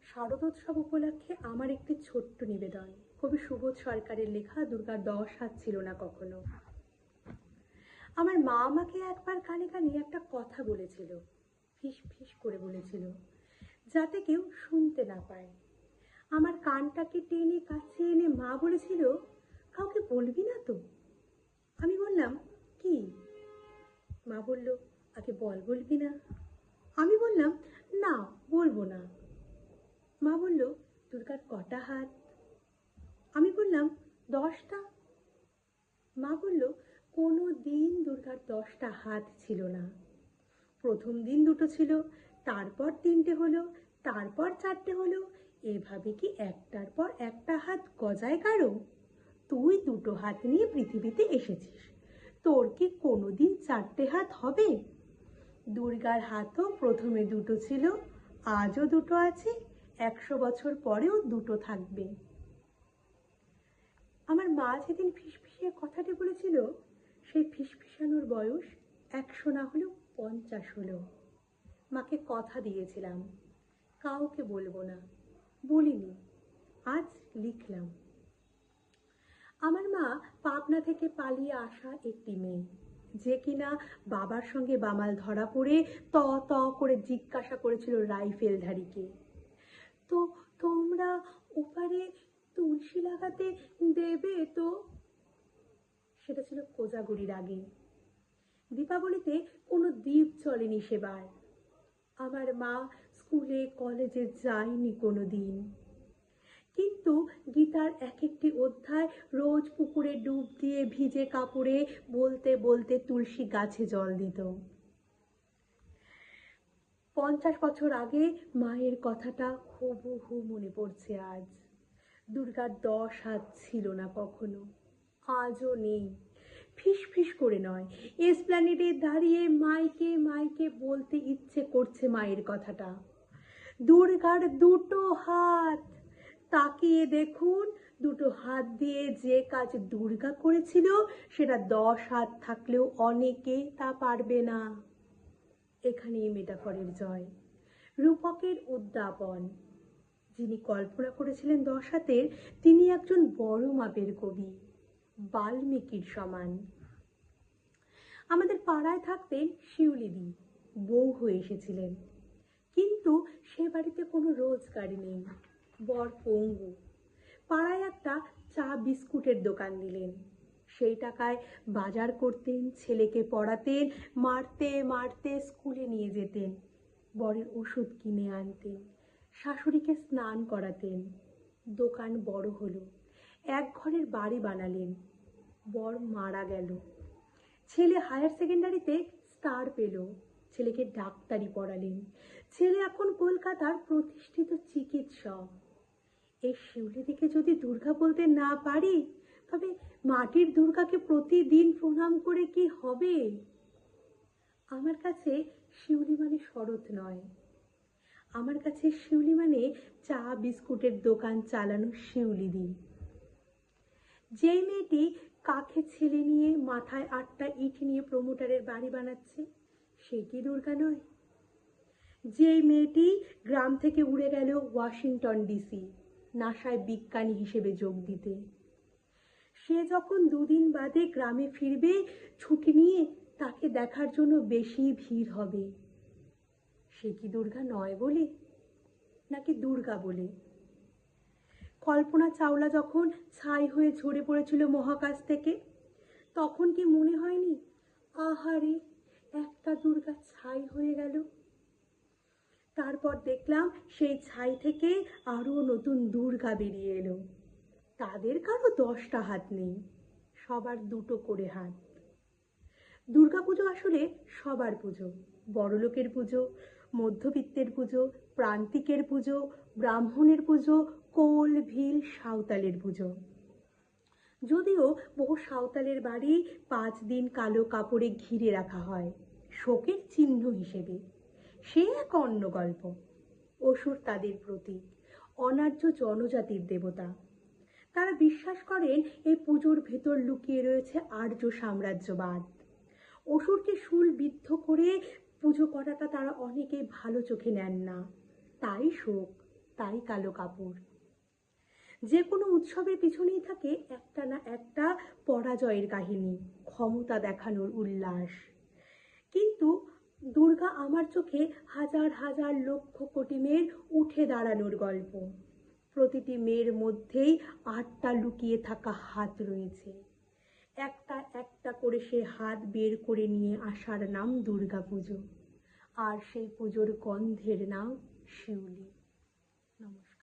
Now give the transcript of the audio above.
শারদোৎসব উপলক্ষে আমার একটি ছোট্ট নিবেদন। কবি সুবোধ সরকারের লেখা দুর্গার 10 হাত ছিল না কখনো। আমার মা আমাকে একবার কানে কানে একটা কথা বলেছিল, ফিস ফিস করে বলেছিল, যাতে কেউ শুনতে না পায়। আমার কানটাকে টেনে কাছে এনে মা বলেছিল, কাউকে বলবি না তো? আমি বললাম, কি? মা বলল, আগে বলবি না? আমি বললাম, না, বলবো না। মা বলল, দুর্গার কটা হাত? আমি বললাম, 10টা। মা বলল, কোনো দিন দুর্গার 10টা হাত ছিল না। প্রথম দিন 2টো ছিল, তারপর 3টে হলো, তারপর 4টে হলো। এভাবে কি একটার পর একটা হাত গজায় কারো? তুই 2টো হাত নিয়ে পৃথিবীতে এসেছিস, তোর কি কোনোদিন 4টে হাত হবে? দুর্গার হাতও প্রথমে 2টো ছিল, আজও 2টো আছে, 100 বছর পরেও 2টো থাকবে। আমার মা যেদিন ফিসফিসিয়ে কথাটি বলেছিল, সেই ফিসফিসানোর বয়স 100 না হলেও 50 হলো। মাকে কথা দিয়েছিলাম, কাউকে বলবো না, বলিনি, আজ লিখলাম। আমার মা পাবনা থেকে পালিয়ে আসা একটি মেয়ে, যে কিনা বাবার সঙ্গে বামাল ধরা পড়ে ত ত করে জিজ্ঞাসা করেছিল রাইফেলধারীকে, তো তোমরা ওপারে তুলসী লাগাতে দেবে তো? সেটা ছিল কোজাগরির আগে। দীপাবলিতে কোনো দ্বীপ চলেনি সেবার। আমার মা স্কুলে কলেজে যায়নি কোনো দিন, কিন্তু গীতার এক একটি অধ্যায় রোজ পুকুরে ডুব দিয়ে ভিজে কাপড়ে বলতে বলতে তুলসী গাছে জল দিত। 50 বছর আগে মায়ের কথাটা হুবহু মনে পড়ছে আজ। দুর্গার 10 হাত ছিল না কখনো, আজও নেই। ফিস ফিস করে নয়, এসপ্ল্যানেডে দাঁড়িয়ে মাইকে মাইকে বলতে ইচ্ছে করছে মায়ের কথাটা। দুর্গার 2টো হাত, তাকিয়ে দেখুন, 2টো হাত দিয়ে যে কাজ দুর্গা করেছিল সেটা 10 হাত থাকলেও অনেকে তা পারবে না। এখানেই মেটাফরের জয়, রূপকের উদ্যাপন। যিনি কল্পনা করেছিলেন 10 হাতের, তিনি একজন বড় মাপের কবি, বাল্মীকির সমান। আমাদের পাড়ায় থাকতেন শিউলিদি, বউ হয়ে এসেছিলেন, কিন্তু সে বাড়িতে কোনো রোজগার নেই, বর পঙ্গু। পাড়ায় একটা চা বিস্কুটের দোকান দিলেন, সেই টাকায় বাজার করতেন, ছেলেকে পড়াতেন, মারতে মারতে স্কুলে নিয়ে যেতেন, বরের ওষুধ কিনে আনতেন, শাশুড়িকে স্নান করাতেন। দোকান বড় হলো, এক ঘরের বাড়ি বানালেন। বর মারা গেল, ছেলে হায়ার সেকেন্ডারিতে স্টার পেল, ছেলেকে ডাক্তারি পড়ালেন। ছেলে এখন কলকাতার প্রতিষ্ঠিত চিকিৎসক। এই শিউলিদিকে যদি দুর্গা বলতে না পারি, তবে মাটির দুর্গাকে প্রতিদিন প্রণাম করে কি হবে? আমার কাছে শিউলি মানে শরৎ নয়, আমার কাছে শিউলি মানে চা বিস্কুটের দোকান চালানো শিউলিদি। যেই মেয়েটি কাঁখে ছেলে নিয়ে মাথায় 8টা ইট নিয়ে প্রমোটারের বাড়ি বানাচ্ছে, সে কি দুর্গা নয়? যেই মেয়েটি গ্রাম থেকে উড়ে গেল ওয়াশিংটন ডিসি নাসায় বিজ্ঞানী হিসেবে যোগ দিতে, সে যখন 2 দিন বাদে গ্রামে ফিরবে ছুটি নিয়ে, তাকে দেখার জন্য বেশি ভিড় হবে। সে কি দুর্গা নয় বলে, নাকি দুর্গা বলে? কল্পনা চাওলা যখন ছাই হয়ে ঝরে পড়েছিল মহাকাশ থেকে, তখন কি মনে হয়নি, আহারে একটা দুর্গা ছাই হয়ে গেল? তারপর দেখলাম সেই ছাই থেকে আরো নতুন দুর্গা বেরিয়ে এলো। তাদের কারো 10টা হাত নেই, সবার 2টো করে হাত। দুর্গাপুজো আসলে সবার পুজো, বড়লোকের পুজো, মধ্যবিত্তের পুজো, প্রান্তিকের পুজো, ব্রাহ্মণের পুজো, কোল ভিল সাঁওতালের পুজো। যদিও বহু সাঁওতালের বাড়ি 5 দিন কালো কাপড়ে ঘিরে রাখা হয়, শোকের চিহ্ন হিসেবে। সে এক অন্য গল্প। অসুর তাদের প্রতীক, অনার্য জনজাতির দেবতা। তারা বিশ্বাস করেন এই পুজোর ভেতর লুকিয়ে রয়েছে আর্য সাম্রাজ্যবাদ। অসুরকে শূল বিদ্ধ করে পুজো করাটা তারা অনেকেই ভালো চোখে নেন না, তাই শোক। তাই কালো কাপড়। যে কোনো উৎসবের পিছনেই থাকে একটা না একটা পরাজয়ের কাহিনী, ক্ষমতা দেখানোর উল্লাস। কিন্তু দুর্গা আমার চোখে হাজার হাজার লক্ষ কোটি মেয়ের উঠে দাঁড়ানোর গল্প। প্রতিটি মেয়ের মধ্যেই 8টা লুকিয়ে থাকা হাত রয়েছে। একটা একটা করে সে হাত বের করে নিয়ে আসার নাম দুর্গা পুজো, আর সেই পুজোর গন্ধের নাম শিউলি।